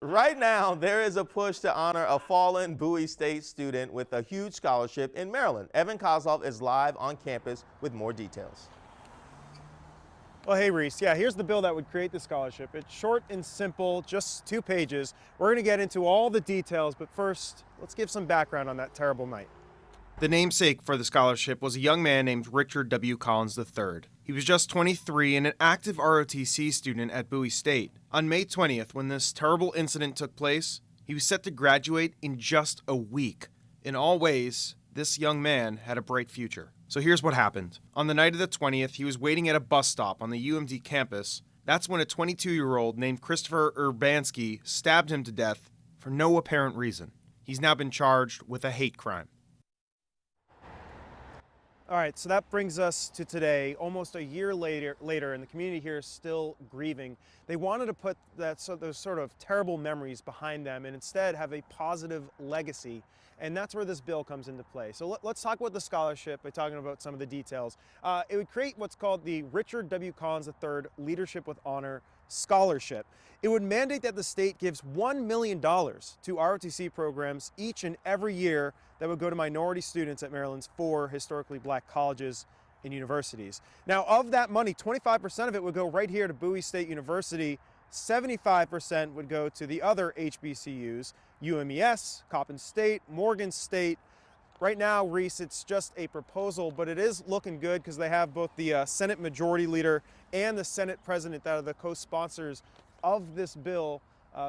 Right now, there is a push to honor a fallen Bowie State student with a huge scholarship in Maryland. Evan Koslof is live on campus with more details. Well, hey, Reese. Yeah, here's the bill that would create the scholarship. It's short and simple, just 2 pages. We're going to get into all the details, but first, let's give some background on that terrible night. The namesake for the scholarship was a young man named Richard W. Collins III. He was just 23 and an active ROTC student at Bowie State. On May 20th, when this terrible incident took place, he was set to graduate in just a week. In all ways, this young man had a bright future. So here's what happened. On the night of the 20th, he was waiting at a bus stop on the UMD campus. That's when a 22-year-old named Christopher Urbanski stabbed him to death for no apparent reason. He's now been charged with a hate crime. All right, so that brings us to today, almost a year later, and the community here is still grieving. They wanted to put those sort of terrible memories behind them and instead have a positive legacy, and that's where this bill comes into play. So let's talk about the scholarship by talking about some of the details. It would create what's called the Richard W. Collins III Leadership with Honor Scholarship. It would mandate that the state gives $1 million to ROTC programs each and every year that would go to minority students at Maryland's 4 historically black colleges and universities. Now, of that money, 25% of it would go right here to Bowie State University, 75% would go to the other HBCUs, UMES, Coppin State, Morgan State. Right now, Reese, it's just a proposal, but it is looking good because they have both the Senate Majority Leader and the Senate President that are the co-sponsors of this bill.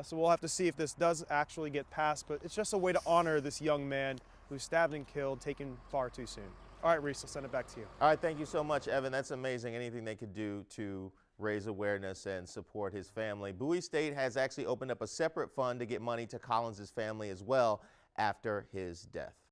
So we'll have to see if this does actually get passed, but it's just a way to honor this young man who's stabbed and killed, taken far too soon. All right, Reese, I'll send it back to you. All right, thank you so much, Evan. That's amazing. Anything they could do to raise awareness and support his family. Bowie State has actually opened up a separate fund to get money to Collins' family as well after his death.